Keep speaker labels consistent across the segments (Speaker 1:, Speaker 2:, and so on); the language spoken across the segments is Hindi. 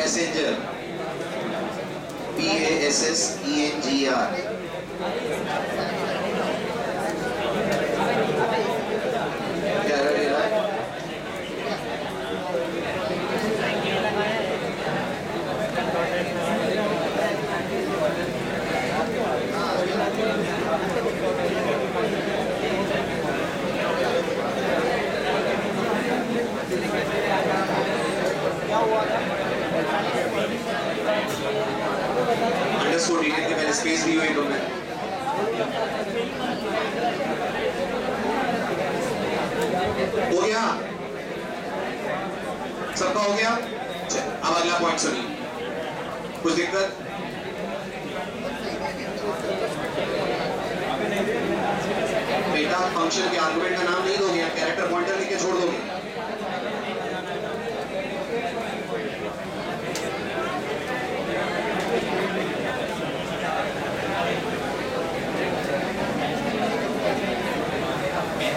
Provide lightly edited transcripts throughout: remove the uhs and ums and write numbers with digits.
Speaker 1: Passenger, PASSENGR। क्या रह रहा है? अंडरस्टूड, रीडिंग के पहले स्पेस दी हुई तुमने। हो गया? सबका हो गया? अब अगला पॉइंट सुनिए। कुछ दिक्कत? बेटा फंक्शन के आर्गुमेंट का नाम नहीं दोगे, या कैरेक्टर पॉइंटर लिख के छोड़ दोगे?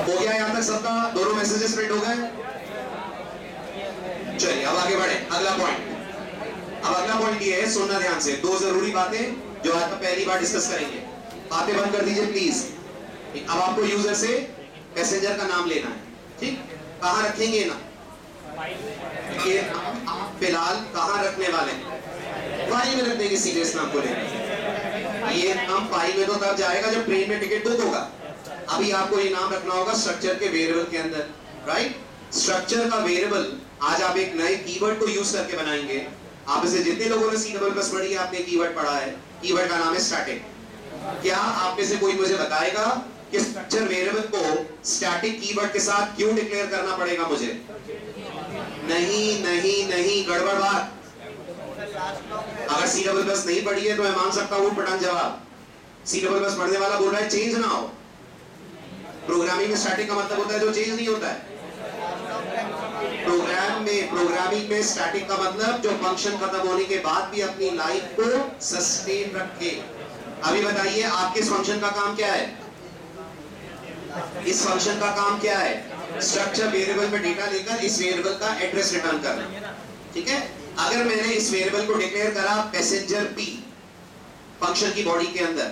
Speaker 1: हो गया यहां तक सबका? दोनों मैसेजेस प्रिंट हो गए? चलिए अब आगे बढ़े। अगला पॉइंट, अब अगला पॉइंट ये है, सुनना ध्यान से। दो जरूरी बातें जो आज पहली बार डिस्कस करेंगे। बातें बंद कर दीजिए प्लीज। अब आपको यूजर से पैसेंजर का नाम लेना है, ठीक? कहां रखेंगे ना? ये आप फिलहाल कहां रखने वाले हैं? फाइल में रख देंगे सीधे इस नाम को लेकर। ये नाम फाइल में तो तब जाएगा जब ट्रेन में टिकट बुक होगा। अभी आपको ये नाम रखना होगा स्ट्रक्चर के वेरिएबल के अंदर, राइट? स्ट्रक्चर का वेरिएबल आज आप एक नए कीवर्ड को यूज करके बनाएंगे। आप इसे जितने लोगों ने C++ पढ़ी है, आपने कीवर्ड पढ़ा है। कीवर्ड का नाम है स्टैटिक। क्या आप में से कोई मुझे बताएगा कि स्ट्रक्चर वेरिएबल को स्टैटिक कीवर्ड के साथ क्यों डिक्लेयर करना पड़ेगा मुझे? नहीं नहीं नहीं, गड़बड़ बात। अगर C++ नहीं पढ़ी है तो मैं मान सकता हूं पठान जवाब। C++ पढ़ने वाला बोल रहा है चेंज ना हो। प्रोग्रामिंग में स्टैटिक का मतलब होता है जो चेंज नहीं होता है। प्रोग्रामिंग में स्टैटिक का मतलब जो फंक्शन खत्म होने के बाद भी अपनी लाइफ को सस्टेन रखे। अभी बताइए आपके इस फंक्शन का काम क्या है? इस फंक्शन का काम क्या है? स्ट्रक्चर वेरिएबल में डेटा लेकर इस वेरिएबल का एड्रेस रिटर्न करना, ठीक है? अगर मैंने इस वेरिएबल को डिक्लेयर करा पैसेंजर P फंक्शन की बॉडी के अंदर,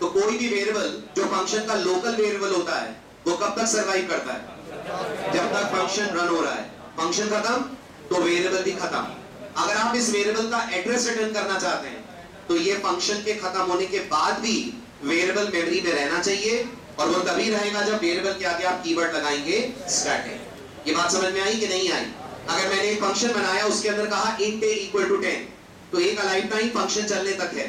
Speaker 1: तो कोई भी वेरिएबल जो फंक्शन का लोकल वेरिएबल होता है वो कब तक सरवाइव करता है? जब तक फंक्शन रन हो रहा है। फंक्शन खत्म तो वेरिएबल भी खत्म। अगर आप इस वेरिएबल का एड्रेस रिटर्न करना चाहते हैं तो ये फंक्शन के खत्म होने के बाद भी वेरिएबल मेमोरी में रहना चाहिए, और वो तभी रहेगा जब वेरिएबल के आगे आप कीवर्ड लगाएंगे स्टैटिक। ये बात समझ में आई कि नहीं आई? अगर मैंने एक फंक्शन बनाया, उसके अंदर कहा int a = 10, तो एक लाइफ टाइम फंक्शन चलने तक है।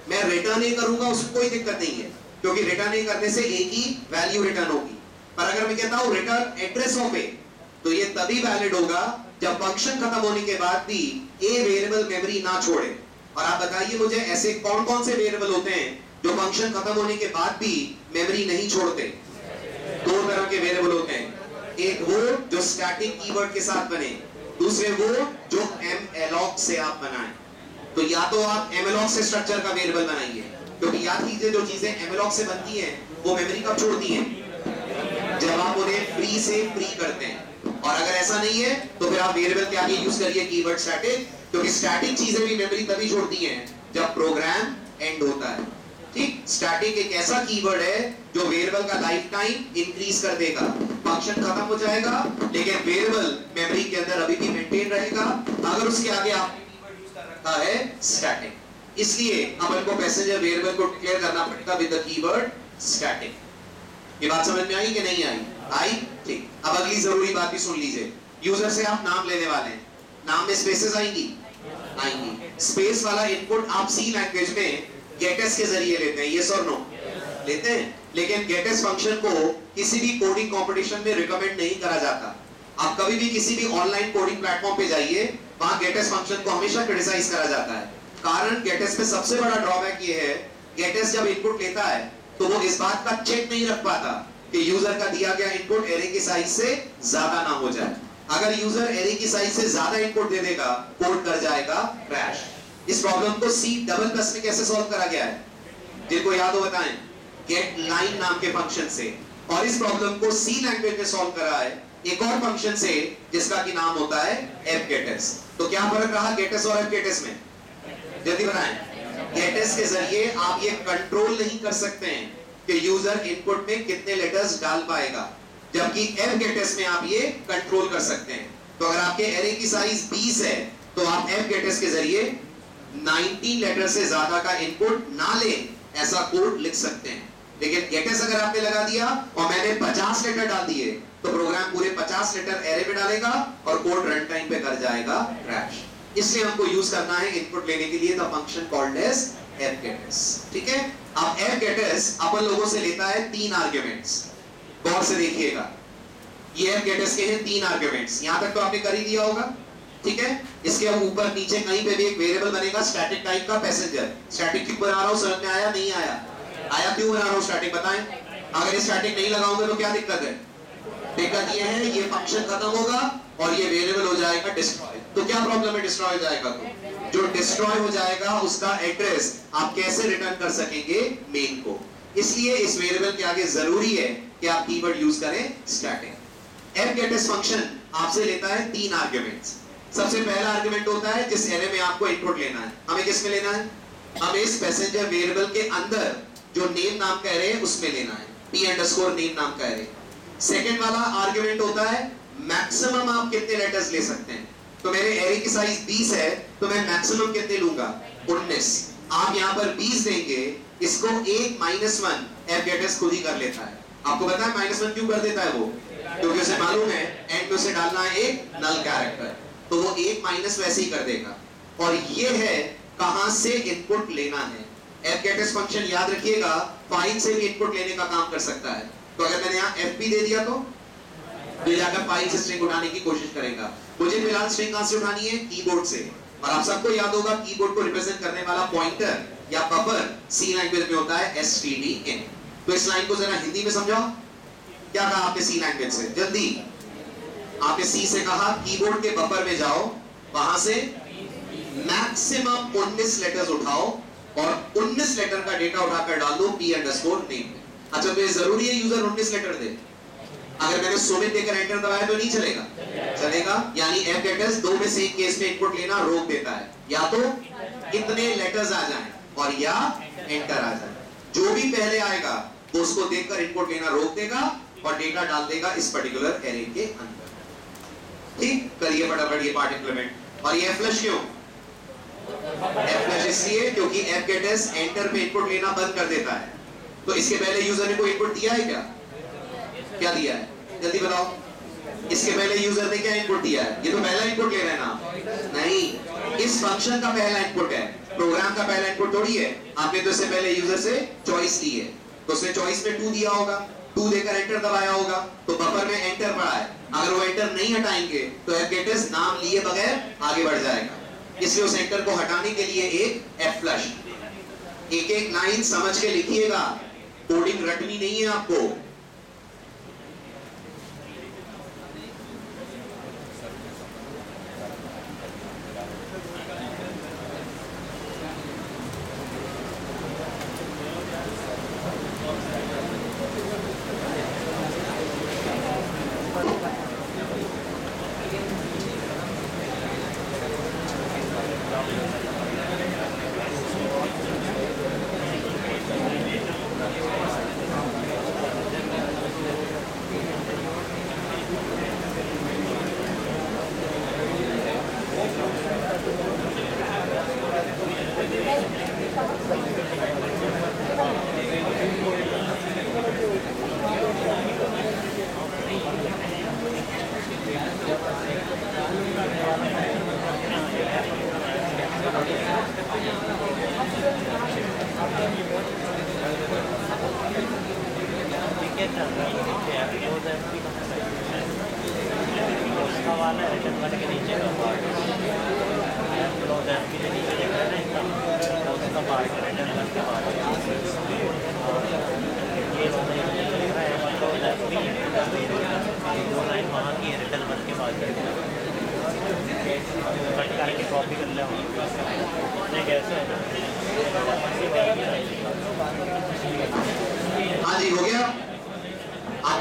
Speaker 1: मैं रिटर्न ए करूंगा उसको कोई दिक्कत नहीं है, क्योंकि रिटर्न ए करने से ए की वैल्यू रिटर्न होगी। पर अगर मैं कहता हूं रिटर्न एड्रेस ऑफ ए, तो ये तभी वैलिड होगा जब फंक्शन खत्म होने के बाद भी ए वेरिएबल मेमोरी ना छोड़े। और आप बताइए मुझे ऐसे कौन कौन से वेरिएबल होते हैं जो फंक्शन खत्म होने के बाद भी मेमोरी नहीं छोड़ते? दो तरह के वेरिएबल होते हैं। एक वो जो स्टैटिक कीवर्ड के साथ बने, दूसरे वो जो malloc से आप बनाएं। तो या तो आप malloc से स्ट्रक्चर का वेरिएबल बनाइए, क्योंकि याद कीजिए जो चीजें malloc से बनती हैं वो मेमोरी कब छोड़ती हैं? जब आप उन्हें फ्री से फ्री करते हैं। और अगर ऐसा नहीं है तो फिर आप वेरिएबल के आगे यूज करिए कीवर्ड स्टैटिक, क्योंकि स्टैटिक चीजें भी मेमोरी तभी छोड़ती हैं जब प्रोग्राम एंड होता है, ठीक? स्टैटिक एक ऐसा कीवर्ड है जो वेरिएबल का लाइफ टाइम इंक्रीज कर देगा। फंक्शन खत्म हो जाएगा लेकिन वेरिएबल मेमोरी के अंदर अभी भी मेंटेन रहेगा अगर उसके आगे आप कीवर्ड यूज कर रखा है स्टैटिक। इसलिए अपन को पैसेंजर वेरिएबल को डिक्लेयर करना पड़ेगा विद द कीवर्ड स्टैटिक। ये बात समझ में आई कि नहीं आई? आई, ठीक। अब अगली जरूरी बात भी सुन लीजिए। यूजर से आप नाम लेने वाले हैं, नाम में स्पेसेस आएंगी? आएंगी। स्पेस वाला इनपुट आप सी लैंग्वेज में गेटस के जरिए लेते हैं, यस और नो? लेते हैं। लेकिन गेटस फंक्शन को किसी भी कोडिंग कंपटीशन में रिकमेंड नहीं करा जाता। आप कभी भी किसी भी ऑनलाइन कोडिंग प्लेटफॉर्म पे जाइए, वहां गेटस फंक्शन को हमेशा क्रिटिसाइज करा जाता है। कारण गेटस पे सबसे बड़ा ड्रॉबैक ये है, गेटस जब इनपुट लेता है तो वो इस बात का चेक नहीं रख पाता कि यूजर का दिया गया इनपुट एरे की साइज से ज्यादा ना हो जाए। अगर यूजर एरे की साइज से ज्यादा इनपुट दे देगा, कोड कर जाएगा क्रैश। इस प्रॉब्लम को C++ में कैसे सॉल्व करा गया है? जिनको याद हो बताएं। गेट लाइन नाम के फंक्शन से। और इस प्रॉब्लम को सी लैंग्वेज में सॉल्व करा है एक और फंक्शन से जिसका की नाम होता है एफ गेटस। तो क्या फर्क रहा गेटस और एफ गेटस में? जल्दी बताएं। गेटस के जरिए आप ये कंट्रोल नहीं कर सकते हैं कि यूजर इनपुट में कितने लेटर्स डाल पाएगा, जबकि एफ गेटस में आप ये कंट्रोल कर सकते हैं। तो अगर आपके एरे की साइज 20 है तो आप एफ गेटस के जरिए 19 लेटर से ज्यादा का इनपुट ना लें ऐसा कोड लिख सकते हैं। लेकिन गेटस अगर आपने लगा दिया और मैंने 50 लेटर डाल दिए तो प्रोग्राम पूरे 50 लेटर एरे में डालेगा और कोड रन टाइम पे कर जाएगा क्रैश। इसलिए हमको यूज करना है इनपुट लेने के लिए the function called as F gets. ठीक है, अब एफ गेटस अपन लोगों से लेता है 3 आर्ग्यूमेंट्स। गौर से देखिएगा, ये एफ गेटस के हैं 3 आर्ग्यूमेंट्स। यहां तक तो आपने कर ही दिया होगा। ठीक है, इसके अब ऊपर नीचे कहीं पे भी एक वेरिएबल बनेगा स्टैटिक टाइप का पैसेंजर। स्टैटिक क्यों बना रहा हूं, समझ में आया? नहीं आया? आया क्यों बना रहा हूं स्टैटिक, बताएं। अगर ये स्टैटिक नहीं लगाऊंगा तो क्या दिक्कत है? दिक्कत ये है ये फंक्शन खत्म होगा और ये वेरिएबल हो जाएगा डिस्ट्रॉय। तो क्या प्रॉब्लम है डिस्ट्रॉय हो जाएगा तो? जो डिस्ट्रॉय हो जाएगा उसका एड्रेस आप कैसे रिटर्न कर सकेंगे मेन को। इसलिए इस वेरिएबल के आगे जरूरी है कि आप कीवर्ड यूज करें स्टैटिक। एफ गेटस फंक्शन आपसे लेता है 3 आर्ग्यूमेंट्स। सबसे पहला आर्गुमेंट होता है जिस एरे में आपको इनपुट लेना है। हमें किस में लेना है? हमें इस पैसेंजर वेरिएबल के अंदर जो नेम नाम का एरे है उसमें लेना है, p_name नाम का एरे। सेकंड वाला आर्गुमेंट होता है मैक्सिमम आप कितने लेटर्स ले सकते हैं। तो मेरे एरे की साइज 20 है तो मैं मैक्सिमम कितने लूंगा? 19। आप यहां पर 20 देंगे, इसको 1 -1 एफ गेटस खुद ही कर लेता है। आपको पता है -1 क्यों कर देता है वो? क्योंकि उसे मालूम है एंड में उसे डालना है एक नल कैरेक्टर, तो वो 1 माइनस वैसे ही कर देगा। और ये है कहां से इनपुट लेना है। एफ गेटस फंक्शन याद रखिएगा फाइल से भी इनपुट लेने का काम कर सकता है। तो अगर मैंने यहाँ fp दे दिया तो ये जाकर फाइल से स्ट्रिंग उठाने की कोशिश करेगा। मुझे फिलहाल स्ट्रिंग कहां से उठानी है? कीबोर्ड से। और आप सबको याद होगा कीबोर्ड को रिप्रेजेंट करने वाला पॉइंटर या बफर सी लैंग्वेज में होता है stdin। तो इस लाइन को जरा हिंदी में समझाओ। क्या कहा आपने सी लैंग्वेज से? जल्दी। आपने सी से कहा कीबोर्ड के बफर में जाओ, वहां से मैक्सिमम 19 लेटर्स उठाओ और 19 लेटर का डेटा उठाकर डाल दो p_name। अच्छा, तो ये जरूरी है यूजर 19 लेटर दे? अगर मैंने सुमित देकर एंटर दबाया तो नहीं चलेगा? चलेगा। यानी एफ गेटस 2 में से एक केस में इनपुट लेना रोक देता है, या तो कितने लेटर्स आ जाएं और या एंटर आ जाए। जो भी पहले आएगा वो उसको देखकर इनपुट लेना रोक देगा और डेटा डाल देगा इस पर्टिकुलर एरे के अंदर। ठीक, करिए फटाफट ये पार्ट इंप्लीमेंट। और ये फ्लश क्यों? एफ फ्लश इसलिए क्योंकि एफ गेटस एंटर पे इनपुट लेना बंद कर देता है। तो इसके पहले यूजर ने कोई इनपुट दिया है क्या? क्या दिया है? जल्दी बताओ। इसके पहले यूजर ने क्या इनपुट दिया है? ये तो पहला इनपुट ले रहे हैं ना। नहीं, इस फंक्शन का पहला इनपुट है, प्रोग्राम का पहला इनपुट थोड़ी है। आपने तो इससे पहले यूजर से चॉइस ली है, तो उसने चॉइस में 2 दिया होगा, 2 देकर एंटर दबाया होगा, तो बफर में एंटर पड़ा है। अगर वो एंटर नहीं हटाएंगे तो एफ गेटस नाम लिए बगैर आगे बढ़ जाएगा। इसलिए उस एंटर को हटाने के लिए एक एफ फ्लश। एक एक लाइन समझ के लिखिएगा, कोडिंग रटनी नहीं है आपको।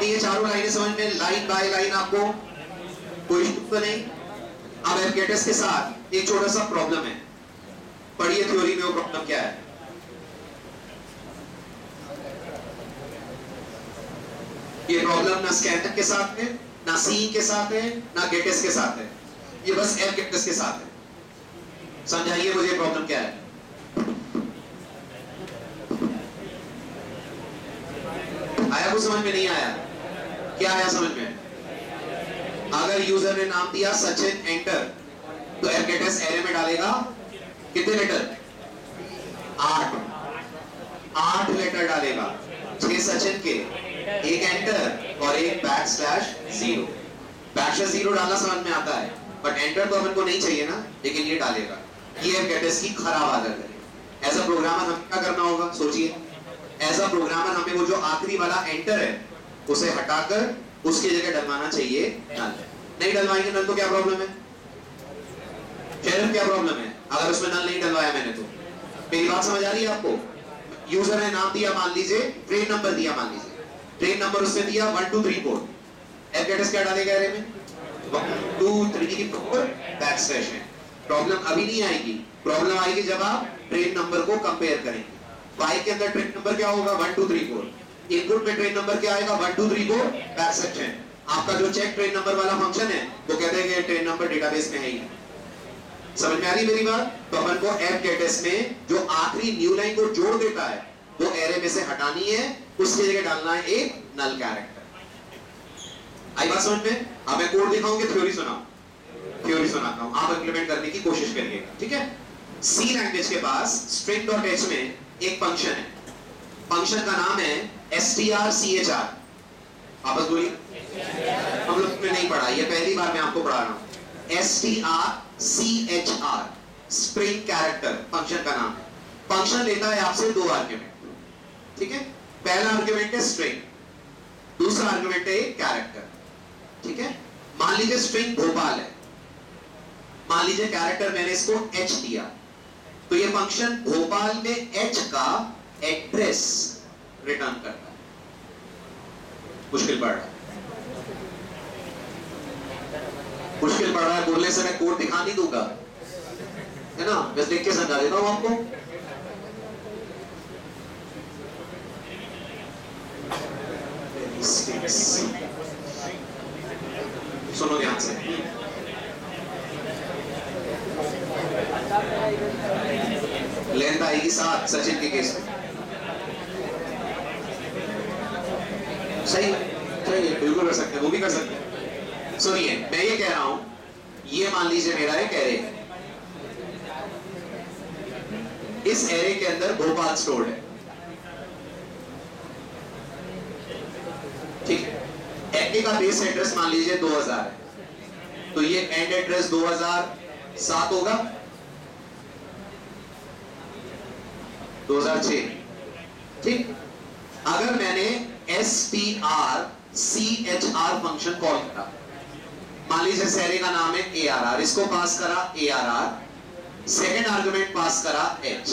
Speaker 1: अभी ये चारों लाइनें समझ में, लाइन बाय लाइन आपको कोई तो नहीं। अब एफकेटेस के साथ एक छोटा सा प्रॉब्लम है, पढ़िए थ्योरी में वो प्रॉब्लम क्या है। ये प्रॉब्लम ना स्कैटर के साथ है, ना सी के साथ है, ना गेटेस के साथ है, ये बस एफकेटेस के साथ है। समझाइए मुझे प्रॉब्लम क्या है। आया कुछ समझ में? नहीं आया? क्या आया समझ में? अगर यूजर ने नाम दिया सचिन एंटर, तो एफकेटेस एरे में डालेगा कितने लेटर? 8 लेटर डालेगा, 6 सचिन के, एक एंटर और एक \0। \0 डालना समझ में आता है, बट एंटर तो अपन को नहीं चाहिए ना, लेकिन ये डालेगा। ये एफकेटेस की खराब आदत है। एज अ प्रोग्रामर हमें क्या करना होगा? सोचिए, एज अ प्रोग्रामर हमें वो जो आखिरी वाला एंटर है उसे हटाकर उसकी जगह डलवाना चाहिए नल। नहीं डलवाएंगे नल तो क्या प्रॉब्लम है? शेरिफ क्या प्रॉब्लम है अगर उसमें नल नहीं डलवाया मैंने तो? मेरी बात समझ आ रही है आपको? यूजर ने नाम दिया, मान लीजिए ट्रेन नंबर दिया, मान लीजिए ट्रेन नंबर उसने दिया 1 2 3 4। एफकेटेस क्या डालेगा एरे में? 1 2 3 4 \। प्रॉब्लम अभी नहीं आएगी, प्रॉब्लम आएगी जब आप ट्रेन नंबर को कंपेयर करेंगे। वाई के अंदर ट्रेन नंबर क्या होगा? 1 2 3 4। इनपुट में ट्रेन नंबर क्या आएगा? 1 2 3 4 \। आपका जो चेक ट्रेन नंबर वाला फंक्शन है वो कहते हैं कि ट्रेन नंबर डेटाबेस में है ही। समझ में आ रही मेरी बात? तो अपन को एफकेटेस में जो आखिरी न्यू लाइन को जोड़ देता है वो एरे में से हटानी है, उसकी जगह डालना है एक नल कैरेक्टर। आई बात समझ में? अब मैं कोड दिखाऊंगी, थ्योरी सुनाऊं, थ्योरी सुनाता हूं, आप इंप्लीमेंट करने की कोशिश करिएगा, ठीक है? सी लैंग्वेज के पास string.h में एक फंक्शन है, फंक्शन का नाम है strchr। आपस बोलिए, हम लोग ने नहीं पढ़ा, ये पहली बार मैं आपको पढ़ा रहा हूं। strchr स्ट्रिंग कैरेक्टर फंक्शन का नाम है। फंक्शन लेता है आपसे 2 आर्गुमेंट, ठीक है? पहला आर्गुमेंट है स्ट्रिंग, दूसरा आर्गुमेंट है कैरेक्टर, ठीक है? मान लीजिए स्ट्रिंग भोपाल है, मान लीजिए कैरेक्टर मैंने इसको h दिया, तो ये फंक्शन भोपाल में h का एड्रेस रिटर्न करता है। मुश्किल पड़ रहा है, मुश्किल पड़ रहा है, बोलने से मैं कोड दिखा नहीं दूंगा, है ना? बस देख के समझा देता हूं आपको। सुनो ध्यान से, लेंथ आएगी 7 सचिन के केस में। सही सही, बिल्कुल कर सकते हैं, वो भी कर सकते हैं। सुनिए, मैं ये कह रहा हूं, ये मान लीजिए मेरा एक एरे है, इस एरे के अंदर भोपाल स्टोर्ड है, ठीक है? एके का बेस एड्रेस मान लीजिए 2000 है, तो ये एंड एड्रेस 2007 होगा, 2006, ठीक? अगर मैंने strchr फंक्शन कॉल करा, मान लीजिए इस एरे का नाम है arr, इसको पास करा arr, सेकेंड आर्गुमेंट पास करा h।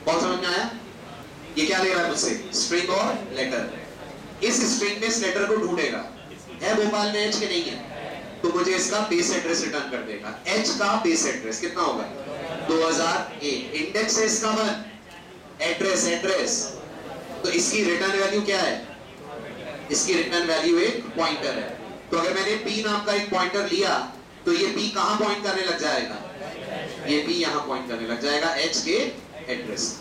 Speaker 1: बहुत समझ में आया? ये क्या ले रहा है मुझसे? स्ट्रिंग और लेटर। इस स्ट्रिंग में इस लेटर को ढूंढेगा, है भोपाल में h के नहीं है, तो मुझे इसका बेस एड्रेस रिटर्न कर देगा। h का बेस एड्रेस कितना होगा? 2001। इंडेक्स है इसका 1, एड्रेस एड्रेस, तो इसकी रिटर्न वैल्यू क्या है? इसकी रिटर्न वैल्यू एक पॉइंटर है। तो अगर मैंने p नाम का एक पॉइंटर लिया, तो ये p कहां पॉइंट करने लग जाएगा? ये p यहां पॉइंट करने लग जाएगा h के एड्रेस।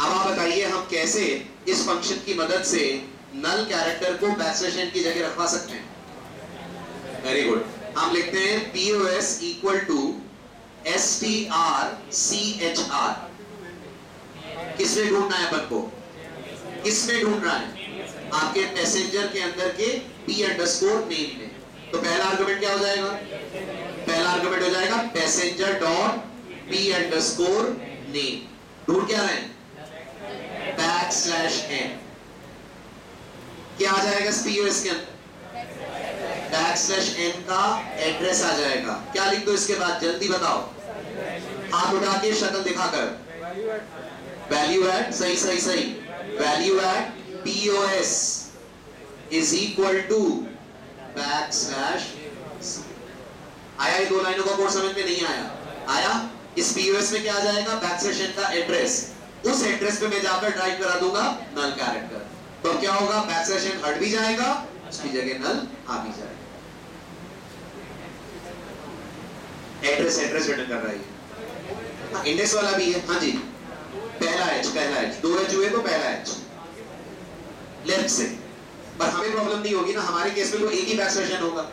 Speaker 1: अब आप बताइए हम कैसे इस फंक्शन की मदद से नल कैरेक्टर को \n की जगह रखवा सकते हैं? वेरी गुड, हम लिखते हैं pos इक्वल टू strchr। किसमें ढूंढना है अपन को? किसमें ढूंढना है? आपके पैसेंजर के अंदर के p_name में। तो पहला आर्गुमेंट क्या हो जाएगा? पहला आर्गुमेंट हो जाएगा passenger.p_name। ढूंढ क्या रहे हैं? \n। क्या आ जाएगा pos के अंदर? \n का एड्रेस आ जाएगा। क्या लिख दो इसके बाद? जल्दी बताओ, हाथ उठा के शक्ल दिखाकर। वैल्यू एट, सही सही सही, value at pos is equal to backslash. आया ये दो लाइनों का कोड समझ में? नहीं आया? आया? इस पीओएस में क्या आ जाएगा? बैक स्लैश एन का एड्रेस, उस एड्रेस पे मैं जाकर ड्राइव करा दूंगा नल कैरेक्टर, तो क्या होगा? बैक स्लैश एन हट भी जाएगा, उसकी जगह नल आ भी जाएगा। एड्रेस रिटर्न कर रहा है। हाँ, इंडेक्स वाला भी है। हाँ जी, पहला एच, दो एच हुए तो पहला एच लेफ्ट से। पर हमें प्रॉब्लम नहीं होगी ना, हमारे केस में तो एक ही बैक स्लैश एन होगा,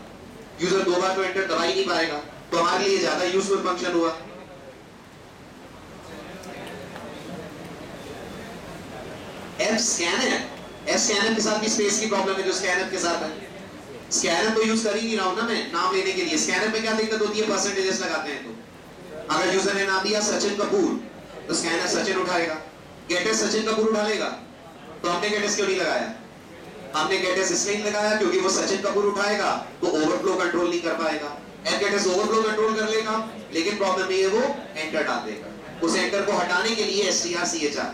Speaker 1: यूजर दो बार तो एंटर दबा ही नहीं पाएगा, तो हमारे लिए ज्यादा यूजफुल फंक्शन हुआ। एफ स्कैनर के साथ भी स्पेस की प्रॉब्लम है जो स्कैनर के साथ है। स्कैनर तो यूज कर ही नहीं रहा हूं ना मैं नाम लेने के लिए। स्कैनर में क्या दिक्कत होती है? परसेंटेजेस लगाते हैं, तो अगर यूजर ने नाम दिया सचिन कपूर तो स्कैनर सचिन उठाएगा, गेटेस सचिन कपूर उठा लेगा। तो हमने गेटेस क्यों नहीं लगाया? हमने गेटेस इसलिए नहीं लगाया क्योंकि वो सचिन कपूर उठाएगा तो ओवरफ्लो कंट्रोल नहीं कर पाएगा। एफ गेटेस ओवरफ्लो कंट्रोल कर लेगा, लेकिन प्रॉब्लम ये है वो एंटर डाल देगा। उस एंटर को हटाने के लिए strchr,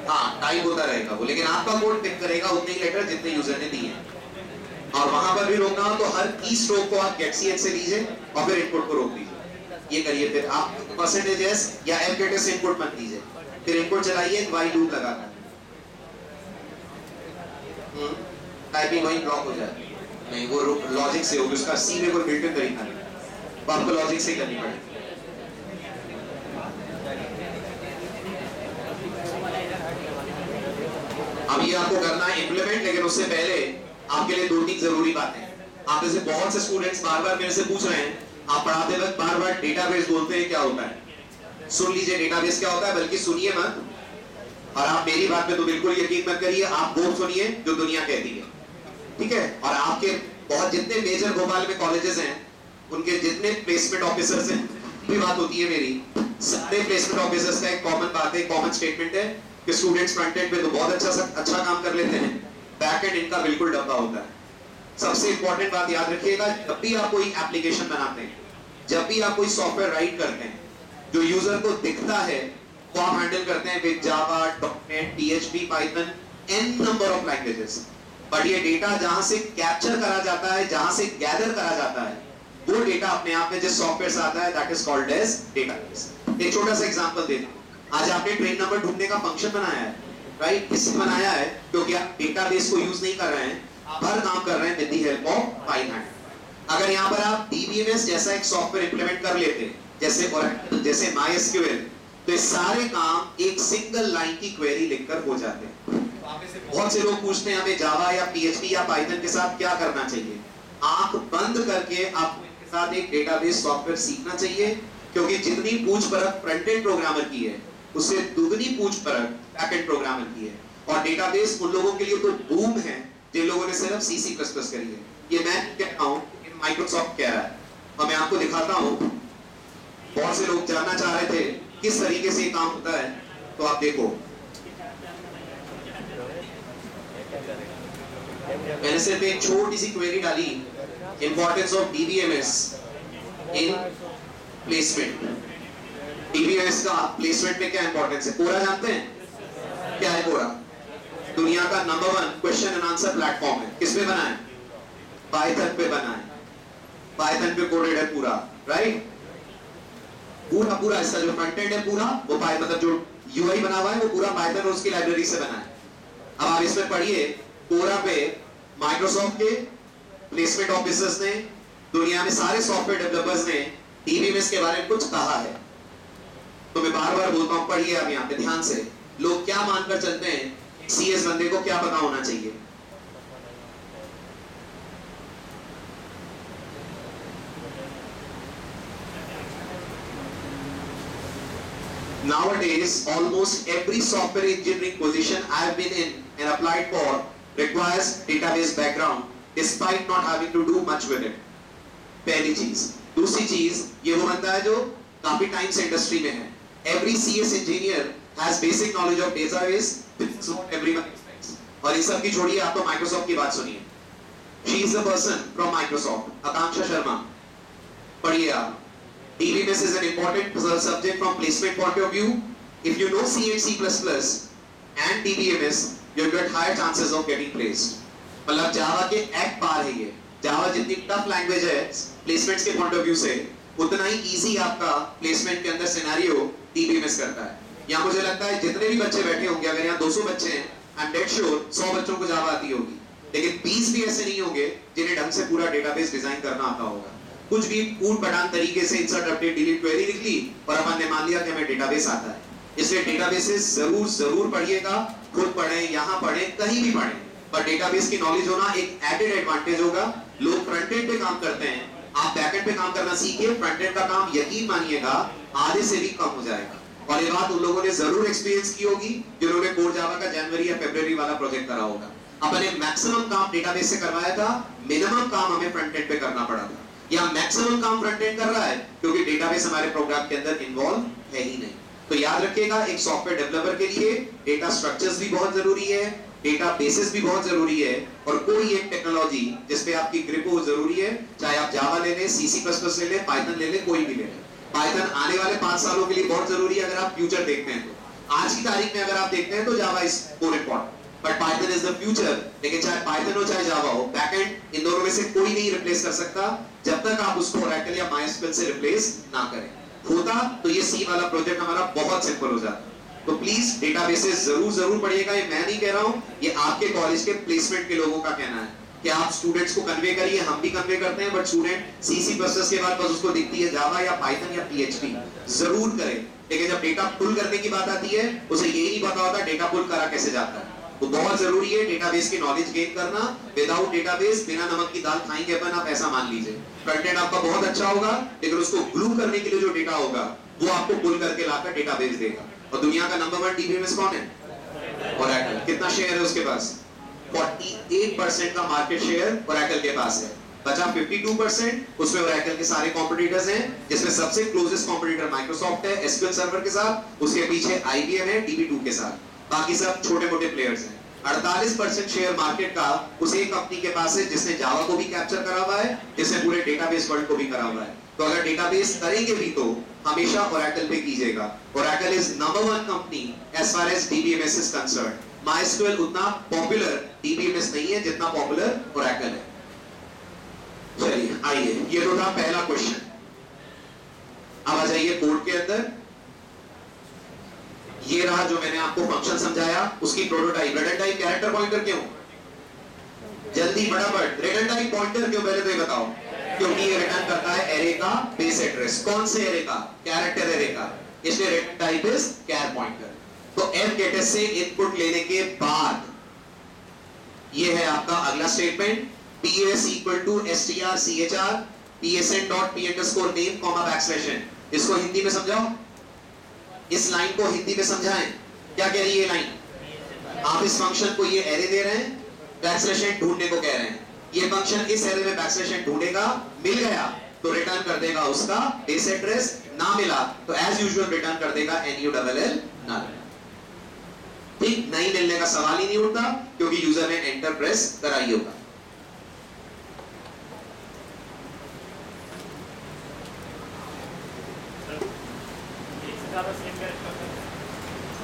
Speaker 1: हाँ, टाइप होता रहेगा वो, लेकिन आपका कोड पिक करेगा उतने ही लेटर जितने यूजर ने दिए हैं। और वहां पर भी रोकना हो तो हर की स्ट्रोक को आप getch से लीजिए और फिर इनपुट को रोक दीजिए। ये करिए, फिर आप %s या f गेटेस इनपुट मत दीजिए, फिर इनपुट चलाइए while लूप लगाकर, टाइपिंग वहीं ब्लॉक हो जाए। नहीं, वो लॉजिक से होगी, उसका सी में कोई बिल्ट-इन तरीका नहीं, तो आपको लॉजिक से ही करनी पड़ेगी। अब ये आपको करना है इंप्लीमेंट, लेकिन उससे पहले आपके लिए दो तीन जरूरी बातें। आप जैसे बहुत से स्टूडेंट्स बार-बार मेरे से पूछ रहे हैं, आप पढ़ाते वक्त बार-बार डेटाबेस बोलते हैं, क्या होता है? सुन लीजिए डेटाबेस क्या होता है, बल्कि सुनिए मत, और आप मेरी बात पे तो बिल्कुल यकीन मत करिए, आप वो सुनिए जो दुनिया कहती है, ठीक है? और आपके बहुत जितने मेजर भोपाल में कॉलेजेस हैं, उनके जितने प्लेसमेंट ऑफिसर्स हैं, भी बात होती है मेरी, सारे प्लेसमेंट ऑफिसर्स का एक कॉमन बात है, कॉमन स्टेटमेंट है कि स्टूडेंट्स फ्रंट एंड पे तो बहुत अच्छा काम कर लेते हैं, बैक एंड इनका बिल्कुल डब्बा होता है। सबसे इंपॉर्टेंट बात याद रखिएगा, जब भी आप कोई एप्लीकेशन बनाते हैं, जब भी आप कोई सॉफ्टवेयर राइट करते हैं, जो यूजर को दिखता है वो आप हैंडल करते हैं with Java, dot net, PHP, Python, n number of languages. But ये डेटा जहां से कैप्चर करा जाता है, जहां से गैदर करा जाता है, वो डेटा अपने आप में जिस सॉफ्टवेयर से आता है, that is called as database. एक छोटा सा एग्जांपल देता हूं। आज आपने ट्रेन नंबर ढूंढने का फंक्शन बनाया है, राइट? इससे बनाया है क्योंकि आप डेटाबेस को यूज नहीं कर रहे हैं, आप हर काम कर रहे हैं with the help of Python. अगर यहाँ पर आप DBMS जैसा एक सॉफ्टवेयर इंप्लीमेंट कर लेते, जैसे Oracle, जैसे MySQL, तो ये सारे काम एक सिंगल लाइन की क्वेरी लिखकर हो जाते हैं। बहुत से लोग पूछते हैं हमें जावा या PHP या पाइथन के साथ क्या करना चाहिए। आंख बंद करके आपको इनके साथ एक डेटाबेस सॉफ्टवेयर सीखना चाहिए, क्योंकि जितनी पूछ परख फ्रंट एंड प्रोग्रामर की है, उससे दुगनी पूछ परख बैक एंड प्रोग्रामर की है। और डेटाबेस उन लोगों के लिए तो बूम है जिन लोगों ने सिर्फ C++ करी है। ये मैं कहता हूं, माइक्रोसॉफ्ट कह रहा है, और मैं आपको दिखाता हूं। बहुत से लोग जानना चाह रहे थे किस तरीके से काम होता है, तो आप देखो, मैंने सिर्फ एक छोटी सी क्वेरी डाली, importance of DBMS in placement. DBMS का प्लेसमेंट में क्या इंपॉर्टेंस है? कोरा जानते हैं क्या है? कोरा दुनिया का number 1 question and answer platform है। किस पे बना है? पाइथन पे बना है। पाइथन पे कोडेड है पूरा, राइट? पूरा इसका जो फ्रंट एंड है पूरा, वो मतलब जो UI बना हुआ है वो पूरा पाइथन और उसकी लाइब्रेरी से बना है। अब आप इसमें पढ़िए, कोरा पे माइक्रोसॉफ्ट के प्लेसमेंट ऑफिसर्स ने, दुनिया में सारे सॉफ्टवेयर डेवलपर्स ने DBMS के बारे में कुछ कहा है। तो मैं बार-बार बोलता हूं, पढ़िए आप यहाँ पे ध्यान से। लोग क्या मानकर चलते हैं, CS बंदे को क्या पता होना चाहिए? Nowadays, almost every software engineering position I have been in and applied for requires database background, despite not having to do much with it. पहली चीज। दूसरी चीज, ये वो बंदा है जो काफी टाइम से इंडस्ट्री में है। Every CS engineer has basic knowledge of database, everyone expects. और इस सब की छोड़िए, आप तो माइक्रोसॉफ्ट की बात सुनिए। She is the person from Microsoft, आकांक्षा शर्मा। पढ़िए आप। DBMS is an important subject from placement point of view. If you know C and C++ and DBMS, you get higher chances of getting placed. मतलब जावा के एक पार है ये। जावा जितनी टफ लैंग्वेज है प्लेसमेंट्स के पॉइंट ऑफ व्यू से, उतना ही इजी आपका प्लेसमेंट के अंदर सिनेरियो डीबीएमएस करता है। यहाँ मुझे लगता है जितने भी बच्चे बैठे होंगे, अगर यहाँ 200 बच्चे हैं, आई एम डेड श्योर 100 बच्चों को जावा आती होगी, लेकिन 20 भी ऐसे नहीं होंगे जिन्हें ढंग से पूरा डेटाबेस डिजाइन करना आता होगा। कुछ भी ऊट पटांग तरीके से इंसर्ट अपडेट डिलीट क्वेरी लिख ली और अपन ने मान लिया कि हमें डेटाबेस आता है। इसलिए डेटाबेसेस जरूर पढ़िएगा, खुद पढ़ें, यहाँ पढ़ें, कहीं भी पढ़ें, पर डेटाबेस की नॉलेज होना एक एडेड एडवांटेज होगा। लोग फ्रंट एंड पे काम करते हैं, आप बैक एंड पे काम करना सीखिए, फ्रंट एंड का काम यकीन मानिएगा आधे से भी कम हो जाएगा। और ये बात उन लोगों ने जरूर एक्सपीरियंस की होगी जिन्होंने कोर जावा का जनवरी या फरवरी वाला प्रोजेक्ट करा होगा। अपने मैक्सिमम काम डेटाबेस से करवाया था, मिनिमम काम हमें फ्रंट एंड पे करना पड़ा था। या मैक्सिमम काम फ्रंट एंड कर रहा है क्योंकि डेटाबेस हमारे प्रोग्राम के अंदर इन्वॉल्व है ही नहीं। तो याद रखिएगा, एक सॉफ्टवेयर डेवलपर के लिए डेटा स्ट्रक्चर्स भी बहुत जरूरी है, डेटाबेसेस भी बहुत जरूरी है, और कोई एक टेक्नोलॉजी जिसपे आपकी ग्रिप हो जरूरी है। चाहे आप जावा ले लें, C++ ले लें, पाइथन ले लें, कोई भी ले लें। पाइथन आने वाले 5 सालों के लिए बहुत जरूरी है। अगर आप फ्यूचर देखते हैं तो आज की तारीख में अगर आप देखते हैं तो Java is more important, but Python is the future. लेकिन चाहे पाइथन हो चाहे जावा हो, बैकएंड इन दोनों में से कोई नहीं रिप्लेस कर सकता जब तक आप उसको ओरेकल या माइस्क्यूएल से रिप्लेस ना करें। होता तो ये सी वाला प्रोजेक्ट हमारा बहुत सिंपल हो जाता। तो प्लीज डेटाबेसेस जरूर पढ़िएगा। ये मैं नहीं कह रहा हूं, ये आपके कॉलेज के प्लेसमेंट के लोगों का कहना है कि आप स्टूडेंट्स को कन्वे करिए। हम भी कन्वे करते हैं, बट स्टूडेंट C++ के बाद बस उसको दिखती है जावा या पाइथन या PHP, जरूर करें। लेकिन जब डेटा पुल करने की बात आती है, उसे यही नहीं पता होता डेटा पुल करा कैसे जाता है। तो बहुत जरूरी है डेटाबेस की नॉलेज गेन करना। विदाउट डेटाबेस बिना नमक की दाल खाएंगे अपन, आप ऐसा मान लीजिए। फ्रंट एंड आपका बहुत अच्छा होगा, लेकिन उसको ग्लू करने के लिए जो डेटा होगा वो आपको पुल करके लाकर डेटाबेस देगा। और दुनिया का नंबर 1 डीबीएमएस कौन है? ओरेकल। कितना शेयर है उसके पास? 48% का मार्केट शेयर ओरेकल के पास है। बचा 52%, उसमें ओरेकल के सारे कॉम्पिटिटर्स हैं, जिसमें सबसे क्लोजेस्ट कॉम्पिटिटर माइक्रोसॉफ्ट है एसक्यूएल सर्वर के साथ, उसके पीछे IBM है DB2 के साथ, बाकी सब छोटे मोटे प्लेयर्स हैं। 48% शेयर मार्केट का उस एक कंपनी के पास है जिसने जावा को भी कैप्चर करा हुआ है, जिसने पूरे डेटाबेस वर्ल्ड को भी करा हुआ है। तो अगर डेटाबेस करेंगे भी तो हमेशा ओरेकल पे कीजिएगा। Oracle is number 1 company as far as DBMS is concerned. MySQL उतना पॉपुलर डीबीएमएस नहीं है जितना पॉपुलर ओरेकल है। चलिए आइए, ये तो था पहला क्वेश्चन। अब आ जाइए कोड के अंदर। ये रहा जो मैंने आपको फंक्शन समझाया, उसकी prototype. Return type character pointer क्यों? जल्दी फटाफट, रिटर्न टाइप पॉइंटर क्यों, पहले तो ये बताओ। क्योंकि ये रिटर्न करता है एरे का बेस एड्रेस। कौन से एरे का? कैरेक्टर एरे का, इसलिए return type is char pointer. तो fgetS से इनपुट लेने के बाद ये है आपका अगला statement, PS equal to strchr psn.p_name, \n। इसको हिंदी में समझाओ, इस लाइन को हिंदी में समझाएं। क्या कह रही है ये लाइन? आप इस फंक्शन को ये एरे दे रहे हैं, बैकस्लैश ढूंढने को कह रहे हैं। ये फंक्शन इस एरे में बैकस्लैश ढूंढेगा, मिल गया तो रिटर्न कर देगा उसका बेस एड्रेस, ना मिला तो एज यूजुअल रिटर्न कर देगा NULL नल। ठीक, नहीं मिलने का सवाल ही नहीं उठता क्योंकि यूजर ने एंटर प्रेस करा ही होगा।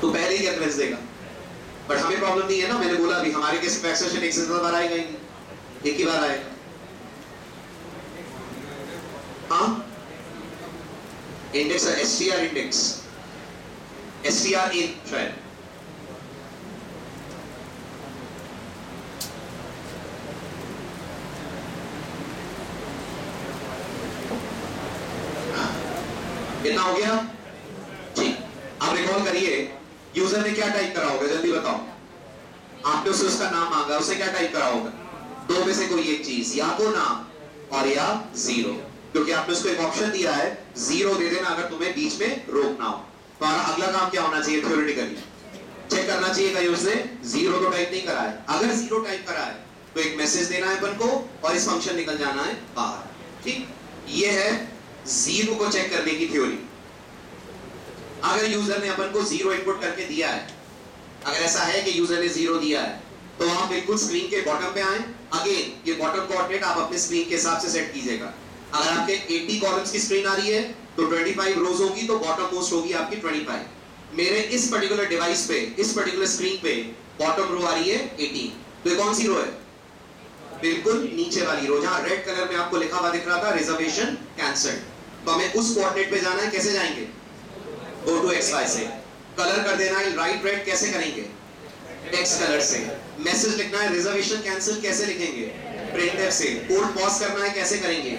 Speaker 1: तो पहले ही एड्रेस देगा, बट हमें प्रॉब्लम नहीं है ना। मैंने बोला अभी हमारे केस में एक्सेशन एक से ज्यादा बार आएगा ही नहीं, एक ही बार आएगा। हाँ, index str index str in शायद। इतना हो गया? ठीक, अब रिकॉल करिए यूजर ने क्या टाइप करा होगा, जल्दी बताओ। आपने उसे उसका नाम मांगा, उसे क्या टाइप करा होगा? दो में से कोई एक चीज, या तो नाम और या 0, क्योंकि आपने उसको एक ऑप्शन दिया है 0 दे देना अगर तुम्हें बीच में रोकना हो। तो अगला काम क्या होना चाहिए? थ्योरेटिकली चेक करना चाहिए कहीं उसने 0 तो टाइप नहीं करा है। अगर 0 टाइप करा है तो एक मैसेज देना है अपन को और इस फंक्शन निकल जाना है बाहर। ठीक, ये है 0 को चेक करने की थ्योरी। अगर यूजर ने अपन को 0 इनपुट करके दिया है, अगर ऐसा है कि यूजर ने 0 दिया है, तो आप बिल्कुल स्क्रीन के बॉटम पे आए। अगेन ये बॉटम कोऑर्डिनेट आप अपने स्क्रीन के हिसाब से सेट कीजिएगा। अगर आपके 80 कॉलम्स की स्क्रीन आ रही है तो 25 रोज होगी, तो बॉटम मोस्ट होगी आपकी 25। मेरे इस पर्टिकुलर डिवाइस पे, इस पर्टिकुलर स्क्रीन पे बॉटम रो आ रही है 18। तो ये कौन सी रो है? बिल्कुल नीचे वाली रो, जहां रेड कलर में आपको लिखा हुआ दिख रहा था रिजर्वेशन कैंसल्ड। तो हमें उस कोऑर्डिनेट पे जाना है, कैसे जाएंगे? गो टू XY से कलर कर देना है राइट रेड, कैसे करेंगे? टेक्स्ट कलर से। मैसेज लिखना है रिजर्वेशन कैंसिल, कैसे लिखेंगे? प्रिंटफ से। कोड पॉज करना है, कैसे करेंगे?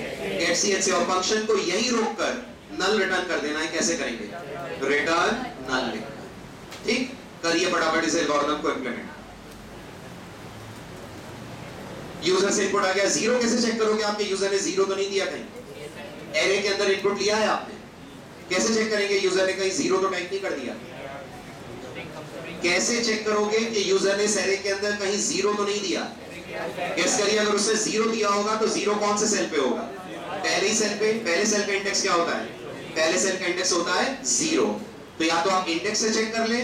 Speaker 1: HCH से। और फंक्शन को यहीं रोककर नल रिटर्न कर देना है, कैसे करेंगे? रिटर्न नल लिखना। ठीक, करिए फटाफट इस एल्गोरिथम को इंप्लीमेंट। यूजर से इनपुट आ गया, जीरो कैसे चेक करोगे? आपके यूजर ने जीरो तो नहीं दिया कहीं, एरे के अंदर इनपुट लिया है आपने, कैसे चेक करेंगे यूजर ने कहीं जीरो तो टाइप नहीं कर दिया? कैसे चेक करोगे कि यूजर ने एरे के अंदर कहीं जीरो तो नहीं दिया? गेस करिए, अगर उसने जीरो दिया होगा तो जीरो कौन से सेल पे होगा? पहले सेल पे। पहले सेल का इंडेक्स क्या होता है? पहले सेल का इंडेक्स होता है जीरो। तो या तो आप इंडेक्स से चेक कर ले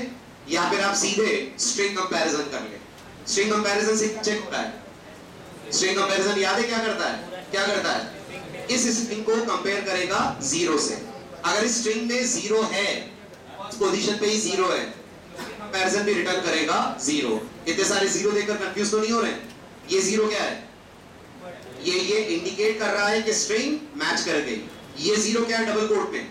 Speaker 1: या फिर आप सीधे स्ट्रिंग कंपैरिजन कर ले। स्ट्रिंग कंपैरिजन से चेक होता है। स्ट्रिंग कंपैरिजन याद है क्या करता है? क्या करता है? इस स्ट्रिंग को कंपेयर करेगा जीरो से। अगर इस स्ट्रिंग में जीरो है, पोजीशन पे ही जीरो है, कंपैरिजन भी रिटर्न करेगा जीरो। इतने सारे जीरो देखकर कंफ्यूज तो नहीं हो रहे? ये जीरो क्या है? ये इंडिकेट कर रहा है कि स्ट्रिंग मैच कर गई। ये जीरो क्या है डबल कोट में?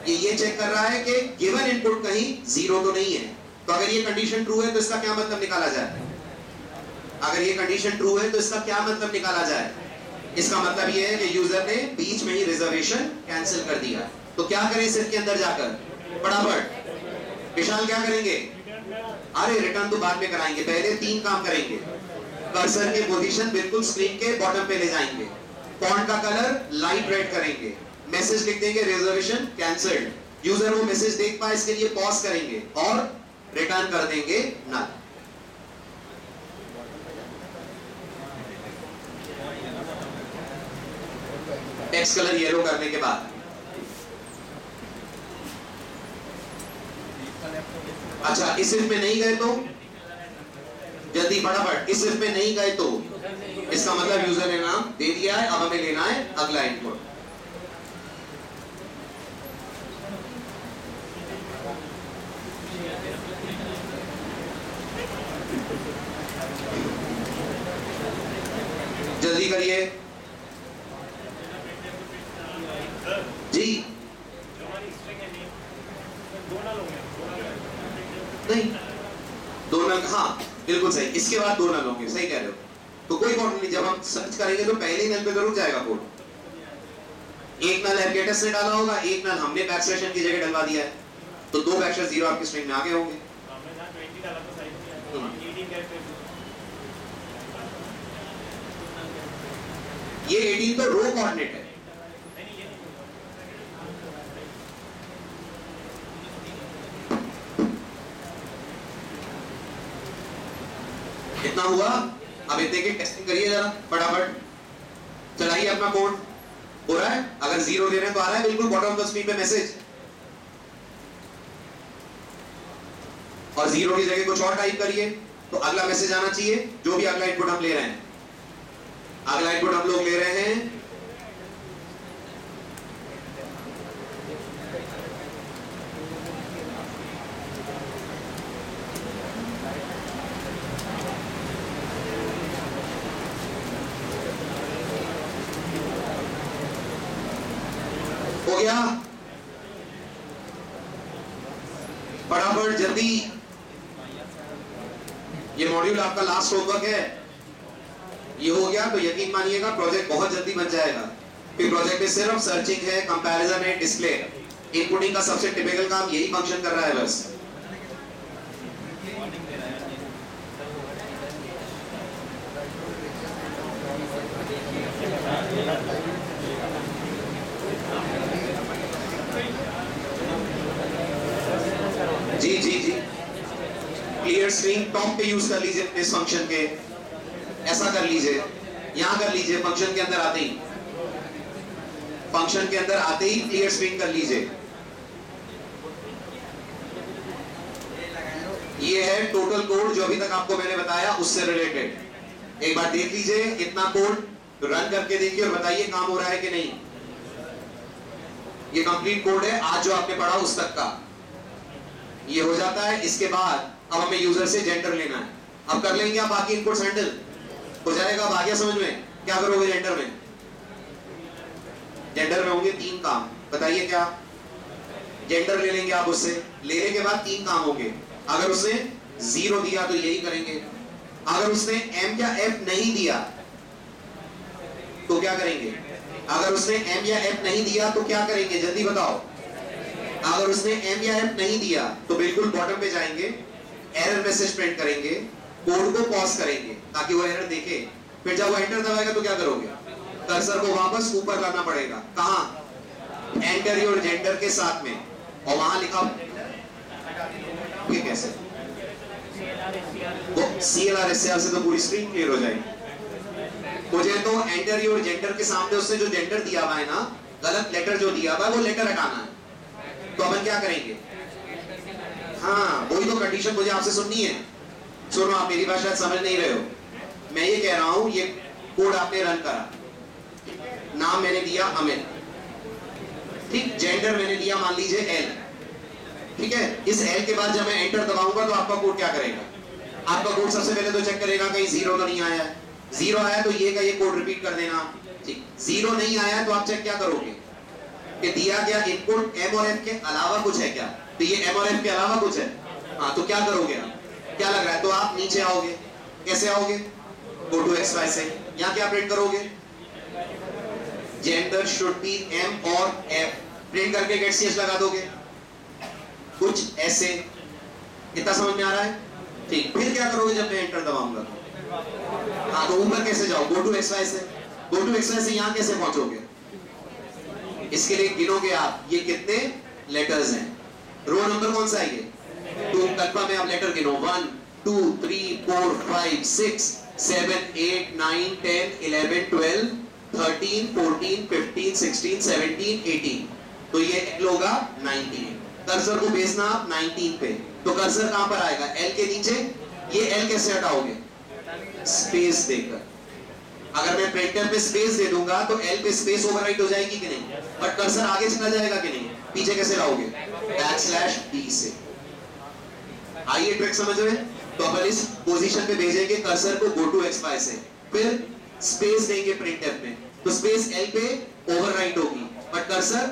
Speaker 1: ये चेक कर रहा है कि गिवन इनपुट कहीं जीरो तो नहीं है। तो अगर ये कंडीशन ट्रू है तो इसका क्या मतलब निकाला जाए? अगर ये कंडीशन ट्रू है तो इसका क्या मतलब निकाला जाए? इसका मतलब ये है कि यूजर ने बीच में ही रिजर्वेशन कैंसिल कर दिया। तो क्या करें सिर के अंदर जाकर? फटाफट विशाल क्या करेंगे? अरे रिटर्न तो बाद में कराएंगे, पहले 3 काम करेंगे। कर्सर की पोजीशन बिल्कुल स्क्रीन के बॉटम पे ले जाएंगे, फॉन्ट का कलर लाइट रेड करेंगे, मैसेज लिख देंगे रिजर्वेशन कैंसिल्ड। यूजर वो मैसेज देख पाए इसके लिए पॉज करेंगे और रिटर्न कर देंगे नल। टेक्स्ट कलर येलो करने के बाद अच्छा, इस इफ में नहीं गए तो जल्दी फटाफट, इस इफ में नहीं गए तो इसका मतलब यूजर ने नाम दे दिया है। अब हमें लेना है अगला इनपुट। जल्दी करिए जी। नहीं, दो नल, हाँ बिल्कुल सही, इसके बाद 2 नल होंगे, सही कह रहे हो। तो कोई प्रॉब्लम नहीं, जब हम सर्च करेंगे तो पहले ही नल पे जरूर जाएगा कोड। एक नल एरकेटस ने डाला होगा, एक नल हमने बैकस्लैश की जगह डलवा दिया है, तो 2 बैकस्लैश 0 आपकी स्ट्रिंग में आ गए होंगे। ये 18 तो रो कोऑर्डिनेट है। इतना हुआ, अब इतने की टेस्टिंग करिए जरा फटाफट, चलाइए अपना कोड। हो रहा है? अगर 0 दे रहे हैं तो आ रहा है बिल्कुल बॉटम ऑफ द स्क्रीन पे मैसेज, और 0 की जगह कुछ और टाइप करिए तो अगला मैसेज आना चाहिए। जो भी अगला इनपुट हम ले रहे हैं, अगला इनपुट हम लोग ले रहे हैं हो गया, फटाफट जल्दी। ये मॉड्यूल आपका लास्ट होमवर्क है, ये हो गया तो यकीन मानिएगा प्रोजेक्ट बहुत जल्दी बन जाएगा। फिर प्रोजेक्ट में सिर्फ सर्चिंग है, कंपैरिजन है, डिस्प्ले, इनपुटिंग का सबसे टिपिकल काम यही फंक्शन कर रहा है बस। जी जी जी, क्लियर स्क्रीन टॉप पे यूज कर लीजिए इस फंक्शन के, ऐसा कर लीजिए, यहां कर लीजिए, फंक्शन के अंदर आते ही, फंक्शन के अंदर आते ही क्लियर स्क्रीन कर लीजिए। ये है टोटल कोड जो अभी तक आपको मैंने बताया उससे रिलेटेड। एक बार देख लीजिए, इतना कोड रन करके देखिए और बताइए काम हो रहा है कि नहीं। ये कंप्लीट कोड है आज जो आपने पढ़ा उस तक का, ये हो जाता है। इसके बाद अब हमें यूजर से जेंडर लेना है। अब कर लेंगे आप बाकी इनपुट्स हैंडल हो जाएगा। अब आ गया समझ में? क्या करोगे जेंडर में? जेंडर में होंगे 3 काम, बताइए क्या? जेंडर ले लेंगे आप उससे, लेने के बाद 3 काम होंगे। अगर उसने 0 दिया तो यही करेंगे, अगर उसने m या f नहीं दिया तो क्या करेंगे? अगर उसने m या f नहीं दिया तो क्या करेंगे, जल्दी बताओ। अगर उसने m या f नहीं दिया तो बिल्कुल बॉटम पे जाएंगे, एरर मैसेज प्रिंट करेंगे, कोड को पॉज करेंगे ताकि वो एरर देखे। फिर जब वो एंटर दबाएगा तो क्या करोगे? कर्सर को वापस ऊपर लाना पड़ेगा। कहां? एंटर योर जेंडर के साथ में, और वहां लिखा कैसे? वो CLR SCR से तो पूरी स्क्रीन क्लियर हो जाएगी। मुझे तो एंटर योर जेंडर के सामने उसने जो जेंडर दिया हुआ है ना, गलत लेटर जो दिया हुआ है वो लेटर हटाना है। तो अपन क्या करेंगे? हाँ, वही तो कंडीशन मुझे आपसे सुननी है। सुनो, आप मेरी बात शायद समझ नहीं रहे हो। मैं ये कह रहा हूं, ये कोड आपने रन करा, नाम मैंने दिया अमित, ठीक, जेंडर मैंने दिया मान लीजिए L, ठीक है। इस L के बाद जब मैं एंटर दबाऊंगा तो आपका कोड क्या करेगा? आपका कोड सबसे पहले तो चेक करेगा कहीं 0 तो नहीं आया है। 0 आया तो ये का ये कोड रिपीट कर देना, ठीक। 0 नहीं आया तो आप चेक क्या करोगे कि दिया गया इनपुट M और F के अलावा कुछ है क्या? तो ये M और F के अलावा कुछ है, हाँ, तो क्या करोगे आप? क्या लग रहा है? तो आप नीचे आओगे। कैसे आओगे? गो टू XY से। यहाँ क्या प्रिंट करोगे? जेंडर शुड बी M और F, प्रिंट करके गेट CH लगा दोगे, कुछ ऐसे। इतना समझ में आ रहा है? ठीक। फिर क्या करोगे जब मैं एंटर दबाऊंगा? हाँ, तो ऊपर कैसे जाओ? गो टू XY से। गो टू XY से यहाँ कैसे पहुंचोगे? इसके लिए गिनोगे आप ये कितने लेटर्स हैं। रो नंबर कौन सा है ये? 2। कल्पा में आप लेटर गिनो, 1 2 3 4 5 6 7 8 9 10 11 12 13 14 15 16 17 18, तो ये L होगा 19। कर्सर को भेजना आप 19 पे, तो कर्सर कहां पर आएगा? L के नीचे। ये L कैसे हटाओगे? स्पेस देकर। अगर मैं प्रिंटर पे स्पेस दे दूंगा तो L पे स्पेस ओवरराइट हो जाएगी कि नहीं? बट कर्सर आगे चला जाएगा कि नहीं? पीछे कैसे लाओगे? \D से। आइए ट्रिक समझ में। तो अपन इस पोजीशन पे भेजेंगे कर्सर को गो टू XY से, फिर स्पेस देंगे प्रिंटफ में, तो स्पेस L पे ओवरराइट होगी, बट कर्सर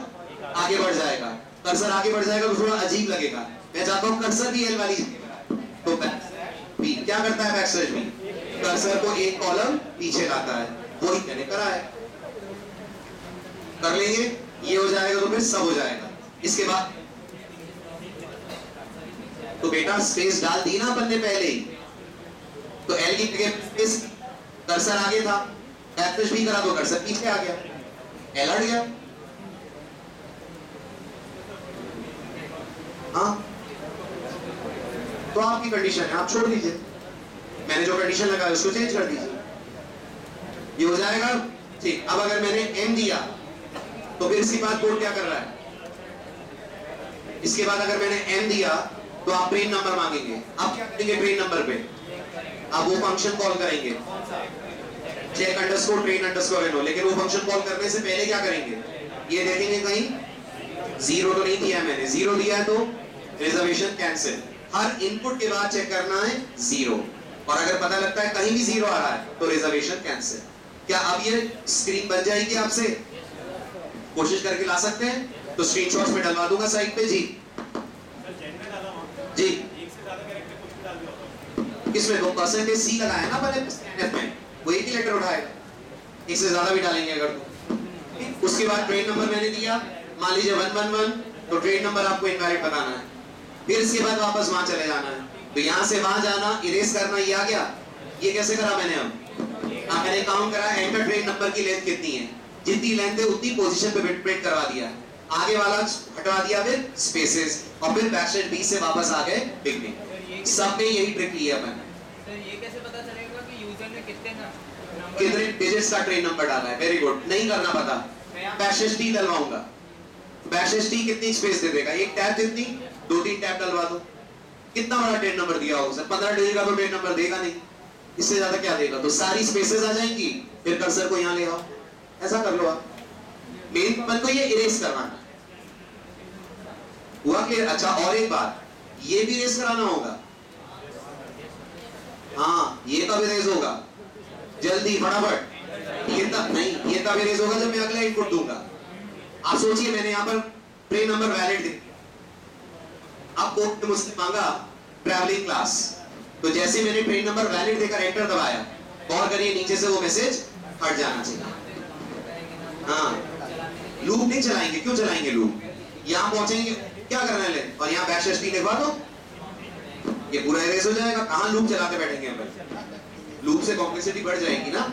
Speaker 1: आगे बढ़ जाएगा। कर्सर आगे बढ़ जाएगा तो थोड़ा अजीब लगेगा। मैं चाहता हूं कर्सर भी L वाली, तो B क्या करता है? \B कर्सर को एक कॉलम पीछे लाता है, वही मैंने करा है। कर लेंगे, ये हो जाएगा तो फिर सब हो जाएगा। इसके बाद तो बेटा स्पेस डाल दी ना अपन ने पहले ही, तो L की जगह स्पेस, कर्सर आगे था, \B करा तो कर्सर पीछे आ गया, L हट गया। हाँ, तो आपकी कंडीशन है, आप छोड़ दीजिए। मैंने जो कंडीशन लगाया उसको चेंज कर दीजिए, ये हो जाएगा, ठीक। अब अगर मैंने M दिया तो फिर इसके बाद कोड क्या कर रहा है? इसके बाद अगर मैंने M दिया तो आप ट्रेन नंबर मांगेंगे। आप क्या करेंगे? ट्रेन नंबर पे आप वो फंक्शन कॉल करेंगे, check underscore train underscore no, लेकिन वो फंक्शन कॉल करने से पहले क्या करेंगे? ये देखेंगे कहीं 0 तो नहीं दिया है मैंने, 0 दिया है तो रिजर्वेशन कैंसिल। हर इनपुट के बाद चेक करना है 0, और अगर पता लगता है कहीं भी 0 आ रहा है तो रिजर्वेशन कैंसिल। क्या अब ये स्क्रीन बन जाएगी? आपसे कोशिश करके ला सकते हैं तो स्क्रीनशॉट्स में डलवा दूंगा साइड पे। जी जी, किसमें? तो %C लगाया ना पहले F में, वो एक ही लेटर उठाएगा, एक से ज्यादा भी डालेंगे अगर तो। उसके बाद ट्रेन नंबर मैंने दिया, मान लीजिए 111, तो ट्रेन नंबर आपको इनवैलिड बताना है। फिर इसके बाद वापस वहां चले जाना है, तो यहां से वहां जाना, इरेज करना, ये आ गया। ये कैसे करा मैंने? अब मैंने काउंट करा एंटर ट्रेन नंबर की लेंथ कितनी है, जितनी लेंथ है उतनी पोजीशन पे प्रिंट करवा दिया, आगे वाला हटवा दिया, फिर स्पेसेस, और फिर \B से वापस आ गए बिगनिंग। सब में यही ट्रिक लिया मैंने।
Speaker 2: सर ये कैसे पता चलेगा कि यूजर ने
Speaker 1: कितने डिजिट्स का ट्रेन नंबर डाला है? वेरी गुड, नहीं करना पता, \T डलवाऊंगा। \T कितनी स्पेस दे देगा? एक टैब जितनी, 2-3 टैब डलवा दो। कितना बड़ा ट्रेन नंबर दिया होगा सर? 15 डिजिट का तो ट्रेन नंबर देगा नहीं, इससे ज्यादा क्या देगा? तो सारी स्पेसेस आ जाएंगी, फिर कर्सर को यहाँ ले आओ, ऐसा कर लो आप। मेन मन को ये इरेज करवाना हुआ क्लियर? अच्छा, और एक बात, ये भी इरेज कराना होगा। हाँ, ये कब इरेज होगा? जल्दी फटाफट। ये तब नहीं, ये तब इरेज होगा जब मैं अगला इनपुट दूंगा। आप सोचिए, मैंने यहाँ पर ट्रेन नंबर वैलिड दे, अब कोर्ट ने मुझसे मांगा ट्रैवलिंग क्लास, तो जैसे मैंने ट्रेन नंबर वैलिड देकर एंटर दबाया, और करिए नीचे से वो मैसेज हट जाना चाहिए। हाँ, लूप नहीं चलाएंगे। क्यों चलाएंगे लूप? यहाँ पहुंचेंगे, क्या करना है, और यहाँ बैकस्लैश टी लिखवा दो, ये पूरा इरेज हो जाएगा। कहाँ लूप चलाते बैठेंगे अपन? लूप से कॉम्प्लेक्सिटी बढ़ जाएगी ना।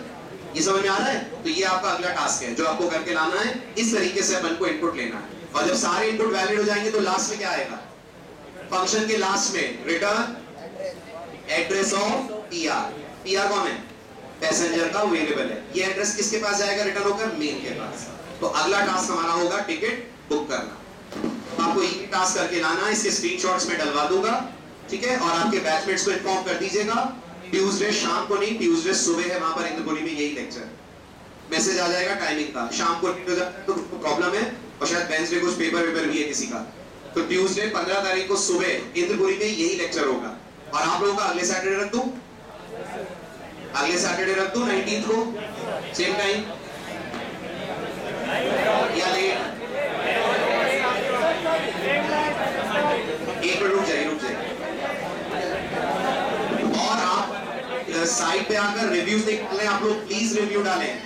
Speaker 1: ये समझ में आ रहा है? तो ये आपका अगला टास्क है जो आपको करके लाना है। इस तरीके से अपन को इनपुट लेना है, और जब सारे इनपुट वैलिड हो जाएंगे तो लास्ट में क्या आएगा? फंक्शन के लास्ट में return address of PR. PR कौन है? पैसेंजर का वेरिएबल है। ये एड्रेस किसके पास जाएगा रिटर्न होकर? मेन के पास। तो अगला टास्क हमारा होगा टिकट बुक करना। आपको ये टास्क करके लाना है, इसके स्क्रीनशॉट्स में डलवा दूंगा, ठीक है? और आपके बैचमेट्स को इन्फॉर्म कर दीजिएगा, ट्यूसडे शाम को नहीं, ट्यूसडे सुबह है वहां पर इंद्रपुरी में यही लेक्चर। मैसेज आ जाएगा टाइमिंग का, शाम को तो प्रॉब्लम है, और शायद वेडनेसडे कुछ पेपर वेपर भी है किसी का, तो ट्यूसडे 15 तारीख को सुबह इंद्रपुरी में यही लेक्चर होगा। और आप लोगों का अगले सैटरडे रख दूं? अगले सैटरडे रख दूं 19 को सेम टाइम या लेट? एक मिनट रुक जाइए। और आप साइट पे आकर रिव्यूज देख लें। आप लोग प्लीज रिव्यू डालें,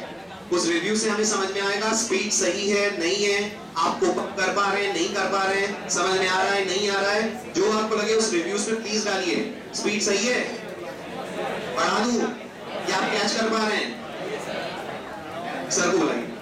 Speaker 1: उस रिव्यू से हमें समझ में आएगा स्पीड सही है नहीं है, आप कोप अप कर पा रहे हैं नहीं कर पा रहे हैं, समझ में आ रहा है नहीं आ रहा है। जो आपको लगे उस रिव्यूज पे प्लीज डालिए। स्पीड सही है, बढ़ा दूं या आप कैच कर पा रहे हैं? सर को बुलाइए।